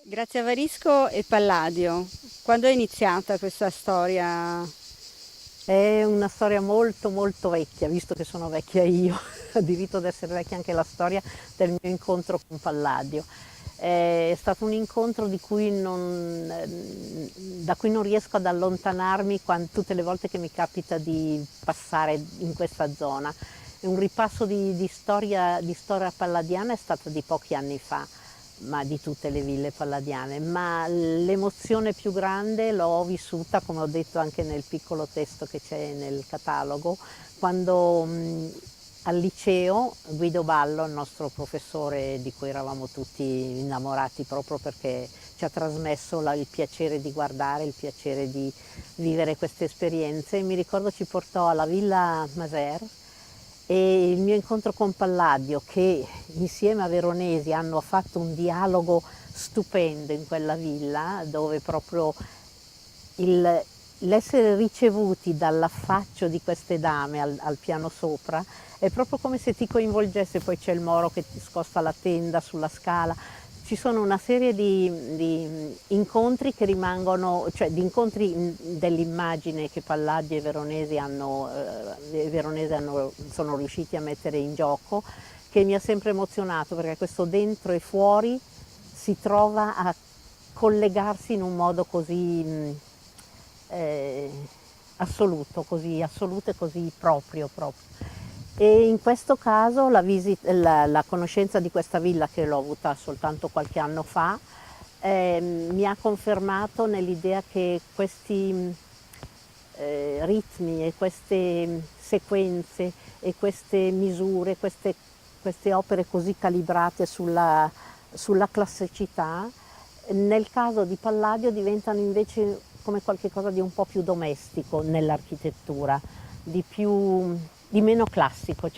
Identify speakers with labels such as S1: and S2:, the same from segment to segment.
S1: Grazia Varisco e Palladio. Quando è iniziata questa storia?
S2: È una storia molto molto vecchia, visto che sono vecchia io, ha diritto ad essere vecchia anche la storia del mio incontro con Palladio. È stato un incontro da cui non riesco ad allontanarmi tutte le volte che mi capita di passare in questa zona. Un ripasso di storia palladiana è stato di pochi anni fa, ma di tutte le ville palladiane, ma l'emozione più grande l'ho vissuta, come ho detto anche nel piccolo testo che c'è nel catalogo, quando al liceo Guido Ballo, il nostro professore di cui eravamo tutti innamorati proprio perché ci ha trasmesso il piacere di guardare, il piacere di vivere queste esperienze, mi ricordo ci portò alla Villa Maser e il mio incontro con Palladio, che insieme a Veronesi hanno fatto un dialogo stupendo in quella villa, dove proprio l'essere ricevuti dall'affaccio di queste dame al piano sopra è proprio come se ti coinvolgesse. Poi c'è il Moro che ti sposta la tenda sulla scala. Ci sono una serie di incontri che rimangono, cioè di incontri dell'immagine che Palladio e sono riusciti a mettere in gioco, che mi ha sempre emozionato, perché questo dentro e fuori si trova a collegarsi in un modo eh, così assoluto e così proprio. E in questo caso la conoscenza di questa villa, che l'ho avuta soltanto qualche anno fa, mi ha confermato nell'idea che questi ritmi e queste sequenze e queste misure, queste opere così calibrate sulla classicità, nel caso di Palladio diventano invece come qualcosa di un po' più domestico nell'architettura, di meno classico,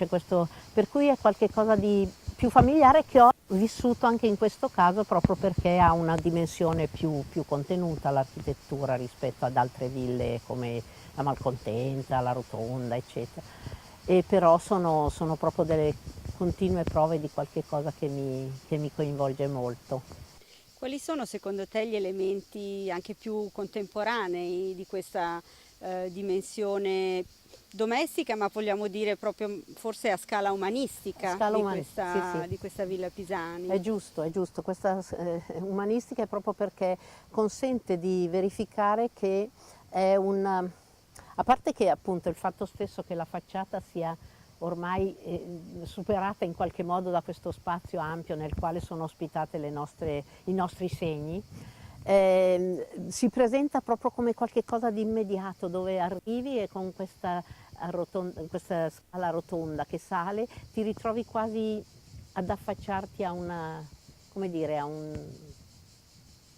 S2: per cui è qualcosa di più familiare che ho vissuto anche in questo caso, proprio perché ha una dimensione più contenuta l'architettura rispetto ad altre ville come la Malcontenta, la Rotonda, eccetera. E però sono proprio delle continue prove di qualche cosa che mi coinvolge molto.
S1: Quali sono secondo te gli elementi anche più contemporanei di questa dimensione domestica, ma vogliamo dire proprio forse a scala umanistica
S2: Scala umana, sì, sì.
S1: di questa Villa Pisani?
S2: È giusto, questa umanistica è proprio perché consente di verificare che è a parte che appunto il fatto stesso che la facciata sia ormai superata in qualche modo da questo spazio ampio nel quale sono ospitate i nostri segni, si presenta proprio come qualche cosa di immediato, dove arrivi e con questa scala rotonda che sale ti ritrovi quasi ad affacciarti come dire, a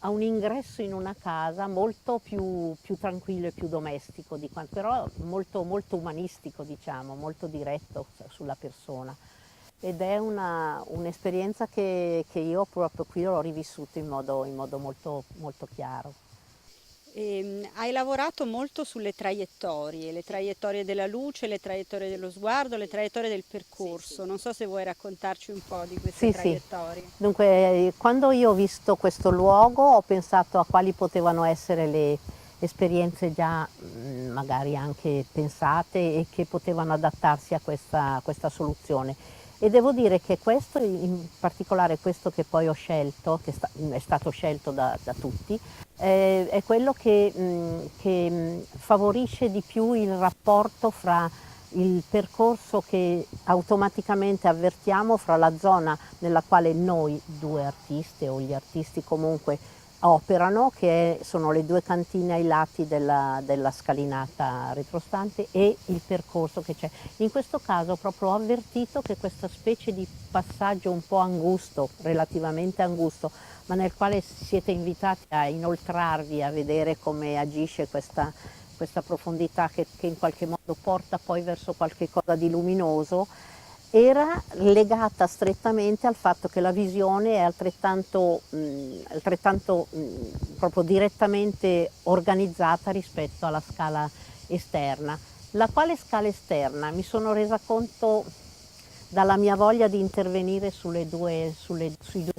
S2: un ingresso in una casa molto più tranquillo e più domestico, però molto, molto umanistico, diciamo, molto diretto sulla persona. Ed è un'esperienza che io proprio qui l'ho rivissuto in modo molto, molto chiaro.
S1: Hai lavorato molto sulle le traiettorie della luce, le traiettorie dello sguardo, le traiettorie del percorso. Non so se vuoi raccontarci un po' di queste
S2: Sì, sì.
S1: traiettorie.
S2: Dunque, quando io ho visto questo luogo ho pensato a quali potevano essere le esperienze già magari anche pensate e che potevano adattarsi a questa soluzione. E devo dire che questo, in particolare questo che poi ho scelto, è stato scelto da tutti, è quello che favorisce di più il rapporto fra il percorso che automaticamente avvertiamo fra la zona nella quale noi due artiste o gli artisti comunque operano, sono le due cantine ai lati della scalinata retrostante, e il percorso che c'è. In questo caso proprio ho avvertito che questa specie di passaggio un po' angusto, relativamente angusto, ma nel quale siete invitati a inoltrarvi, a vedere come agisce questa profondità che in qualche modo porta poi verso qualche cosa di luminoso, era legata strettamente al fatto che la visione è altrettanto proprio direttamente organizzata rispetto alla scala esterna. La quale scala esterna mi sono resa conto dalla mia voglia di intervenire sui due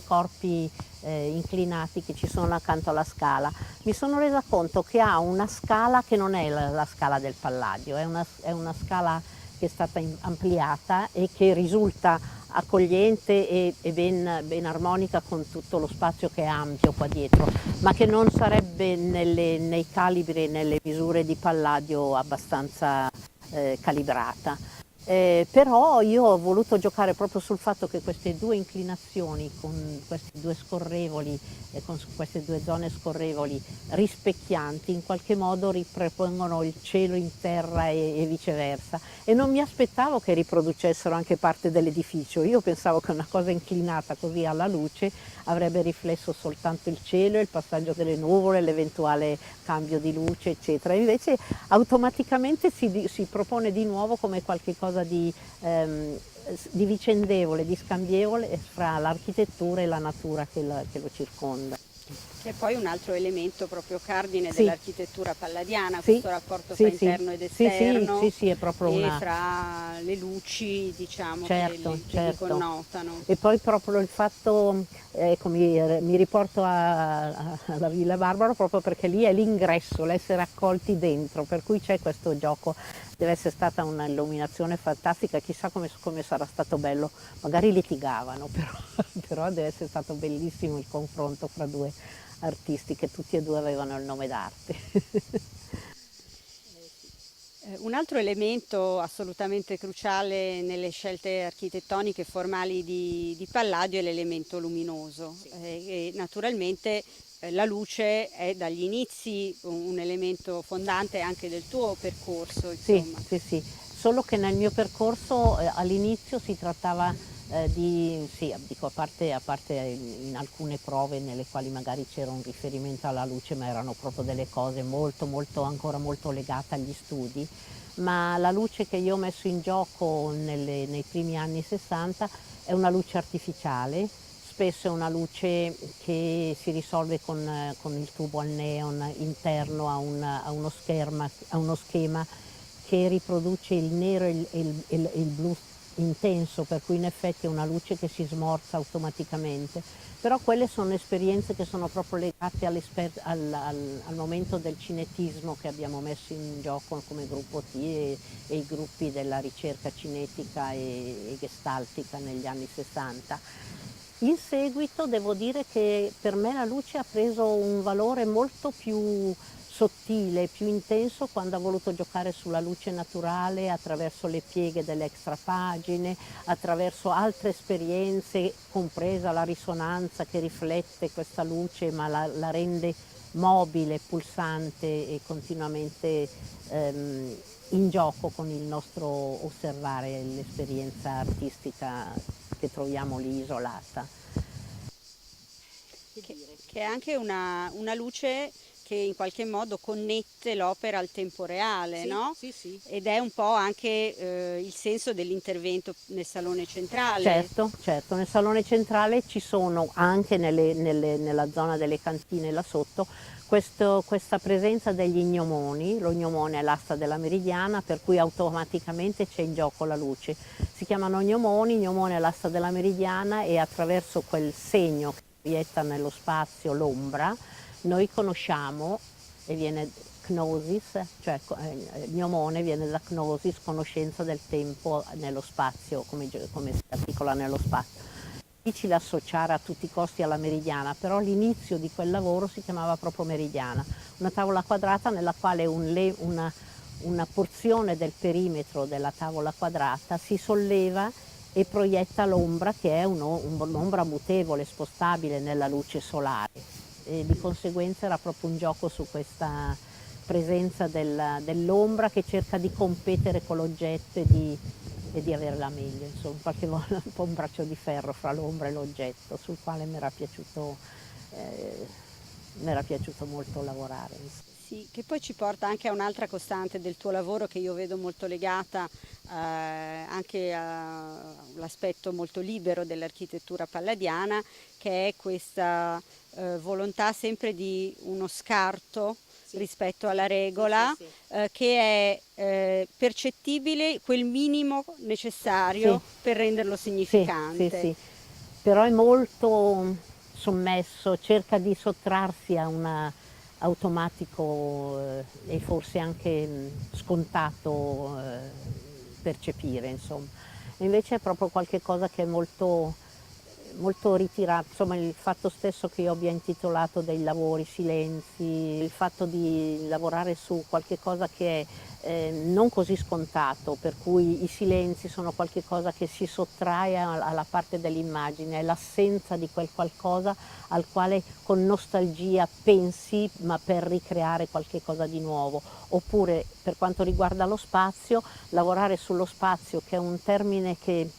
S2: corpi inclinati che ci sono accanto alla scala. Mi sono resa conto che ha una scala che non è la scala del Palladio, è una scala che è stata ampliata e che risulta accogliente e ben armonica con tutto lo spazio che è ampio qua dietro, ma che non sarebbe nei calibri e nelle misure di Palladio abbastanza calibrata. Però io ho voluto giocare proprio sul fatto che queste due inclinazioni con questi due scorrevoli e con queste due zone scorrevoli rispecchianti in qualche modo ripropongono il cielo in terra e viceversa, e non mi aspettavo che riproducessero anche parte dell'edificio. Io pensavo che una cosa inclinata così alla luce avrebbe riflesso soltanto il cielo, il passaggio delle nuvole, l'eventuale cambio di luce eccetera, invece automaticamente si propone di nuovo come qualche cosa di vicendevole, di scambievole fra l'architettura e la natura che lo circonda.
S1: Che è poi un altro elemento proprio cardine
S2: Sì.
S1: dell'architettura palladiana,
S2: Sì,
S1: questo rapporto
S2: sì,
S1: fra
S2: sì.
S1: interno ed
S2: Sì,
S1: esterno
S2: sì, sì, è proprio
S1: e
S2: una...
S1: fra le luci, diciamo,
S2: Certo,
S1: che li
S2: certo.
S1: connotano.
S2: E poi proprio il fatto, ecco, mi riporto alla Villa Barbaro proprio perché lì è l'ingresso, l'essere accolti dentro, per cui c'è questo gioco. Deve essere stata un'illuminazione fantastica, chissà come sarà stato bello, magari litigavano, però deve essere stato bellissimo il confronto fra due artisti che tutti e due avevano il nome d'arte.
S1: Un altro elemento assolutamente cruciale nelle scelte architettoniche e formali di Palladio è l'elemento luminoso. E naturalmente la luce è dagli inizi un elemento fondante anche del tuo percorso,
S2: Sì,
S1: insomma.
S2: sì, sì, solo che nel mio percorso all'inizio si trattava sì, dico, a parte in alcune prove nelle quali magari c'era un riferimento alla luce, ma erano proprio delle cose ancora molto legate agli studi, ma la luce che io ho messo in gioco nei primi anni 60 è una luce artificiale, spesso è una luce che si risolve con il tubo al neon interno a uno schema che riproduce il nero e il blu intenso, per cui in effetti è una luce che si smorza automaticamente. Però quelle sono esperienze che sono proprio legate al momento del cinetismo che abbiamo messo in gioco come gruppo T e i gruppi della ricerca cinetica e gestaltica negli anni 60. In seguito devo dire che per me la luce ha preso un valore molto più sottile, più intenso quando ha voluto giocare sulla luce naturale attraverso le pieghe delle extrapagine, attraverso altre esperienze, compresa la risonanza che riflette questa luce ma la rende mobile, pulsante e continuamente in gioco con il nostro osservare l'esperienza artistica che troviamo lì isolata.
S1: Che è anche una luce che in qualche modo connette l'opera al tempo reale,
S2: Sì,
S1: no?
S2: sì, sì.
S1: Ed è un po' anche il senso dell'intervento nel salone centrale.
S2: Certo, certo, nel salone centrale ci sono anche nella zona delle cantine là sotto questa presenza degli gnomoni. Lo gnomone è l'asta della meridiana, per cui automaticamente c'è in gioco la luce. Si chiamano gnomoni, gnomone è l'asta della meridiana e attraverso quel segno che proietta nello spazio l'ombra noi conosciamo e viene Gnosis, cioè gnomone viene da gnosis, conoscenza del tempo nello spazio, come si articola nello spazio. Difficile associare a tutti i costi alla meridiana, però l'inizio di quel lavoro si chiamava proprio meridiana, una tavola quadrata nella quale una porzione del perimetro della tavola quadrata si solleva e proietta l'ombra, che è un'ombra mutevole, spostabile nella luce solare. E di conseguenza era proprio un gioco su questa presenza dell'ombra che cerca di competere con l'oggetto e di averla meglio, insomma, in qualche modo un po' un braccio di ferro fra l'ombra e l'oggetto, sul quale mi era piaciuto molto lavorare.
S1: Sì, che poi ci porta anche a un'altra costante del tuo lavoro che io vedo molto legata anche all'aspetto molto libero dell'architettura palladiana, che è questa volontà sempre di uno scarto rispetto alla regola, che è percettibile quel minimo necessario per renderlo significante.
S2: Sì. Però è molto sommesso, cerca di sottrarsi a un automatico e forse anche scontato percepire, insomma. E invece è proprio qualche cosa che è molto ritirato, insomma il fatto stesso che io abbia intitolato dei lavori silenzi, il fatto di lavorare su qualche cosa che è non così scontato, per cui i silenzi sono qualche cosa che si sottrae alla parte dell'immagine, è l'assenza di quel qualcosa al quale con nostalgia pensi, ma per ricreare qualche cosa di nuovo. Oppure per quanto riguarda lo spazio, lavorare sullo spazio, che è un termine che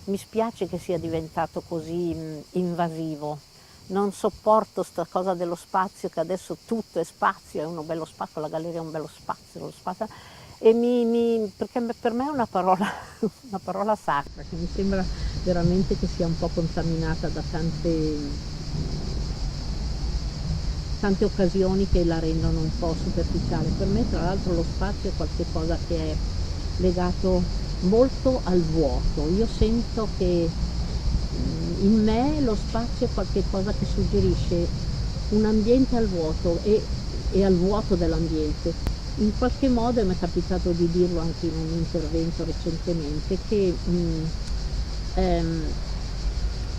S2: mi spiace che sia diventato così invasivo. Non sopporto sta cosa dello spazio, che adesso tutto è spazio, è uno bello spazio, la galleria è un bello spazio, lo spazio, e perché per me è una parola, una parola sacra, che mi sembra veramente che sia un po' contaminata da tante occasioni che la rendono un po' superficiale. Per me tra l'altro lo spazio è qualcosa che è legato molto al vuoto. Io sento che in me lo spazio è qualcosa che suggerisce un ambiente al vuoto e al vuoto dell'ambiente. In qualche modo, e mi è capitato di dirlo anche in un intervento recentemente, che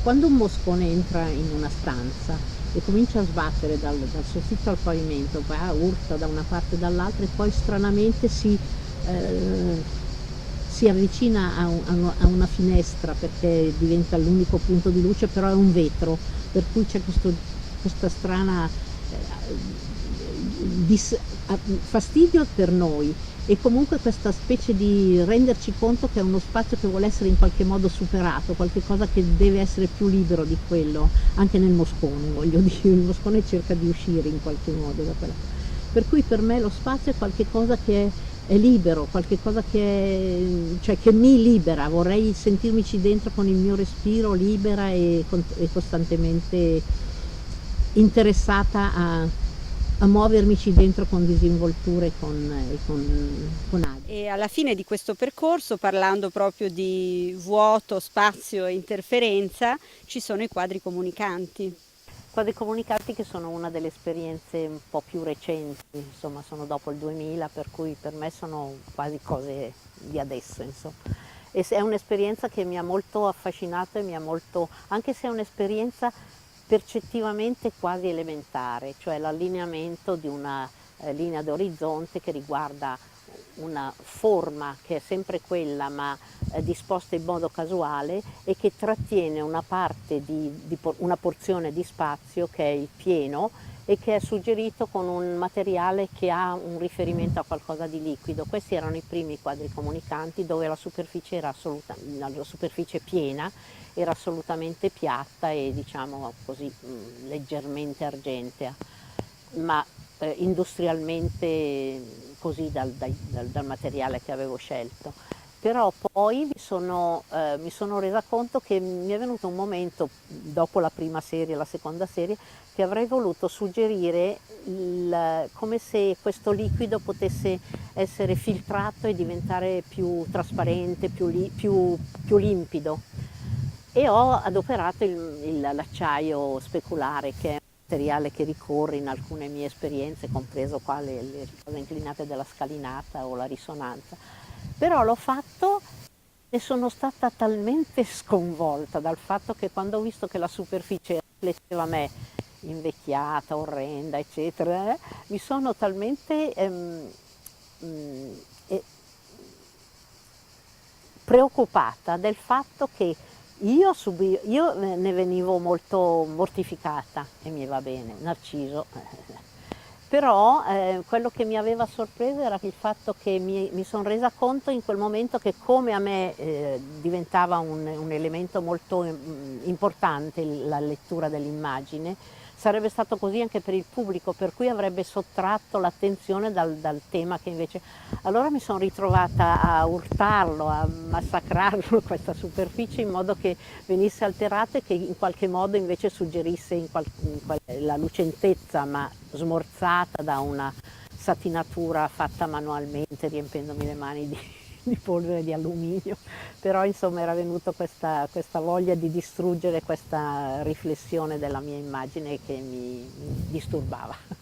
S2: quando un moscone entra in una stanza e comincia a sbattere dal soffitto al pavimento, va, urta da una parte e dall'altra e poi stranamente si avvicina a una finestra perché diventa l'unico punto di luce, però è un vetro, per cui c'è questa strana fastidio per noi e comunque questa specie di renderci conto che è uno spazio che vuole essere in qualche modo superato, qualche cosa che deve essere più libero di quello, anche nel moscone, voglio dire, il moscone cerca di uscire in qualche modo da quella. Per cui per me lo spazio è qualche cosa che è libero, qualche cosa cioè che mi libera, vorrei sentirmici dentro con il mio respiro libera e costantemente interessata a muovermici dentro con disinvoltura e con agio.
S1: E alla fine di questo percorso, parlando proprio di vuoto, spazio e interferenza, ci sono i quadri comunicanti.
S2: Quadri comunicanti che sono una delle esperienze un po' più recenti, insomma sono dopo il 2000, per cui per me sono quasi cose di adesso, insomma. E è un'esperienza che mi ha molto affascinato e mi ha molto, anche se è un'esperienza percettivamente quasi elementare, cioè l'allineamento di una linea d'orizzonte che riguarda una forma che è sempre quella ma disposta in modo casuale e che trattiene una parte una porzione di spazio che è il pieno e che è suggerito con un materiale che ha un riferimento a qualcosa di liquido. Questi erano i primi quadri comunicanti dove la superficie la superficie piena era assolutamente piatta e diciamo così leggermente argentea, ma industrialmente così dal materiale che avevo scelto. Però poi mi sono resa conto che mi è venuto un momento, dopo la prima serie, la seconda serie, che avrei voluto suggerire come se questo liquido potesse essere filtrato e diventare più trasparente, più limpido. E ho adoperato l'acciaio speculare, che è un materiale che ricorre in alcune mie esperienze, compreso qua le cose inclinate della scalinata o la risonanza. Però l'ho fatto e sono stata talmente sconvolta dal fatto che quando ho visto che la superficie rifletteva me, invecchiata, orrenda, eccetera, mi sono talmente preoccupata del fatto che io ne venivo molto mortificata e mi va bene, Narciso. Però quello che mi aveva sorpreso era il fatto che mi sono resa conto in quel momento che come a me diventava un elemento molto importante la lettura dell'immagine, sarebbe stato così anche per il pubblico, per cui avrebbe sottratto l'attenzione dal tema che invece... Allora mi sono ritrovata a urtarlo, a massacrarlo questa superficie in modo che venisse alterata e che in qualche modo invece suggerisse la lucentezza ma smorzata da satinatura fatta manualmente, riempendomi le mani di polvere di alluminio, però insomma era venuta questa voglia di distruggere questa riflessione della mia immagine che mi disturbava.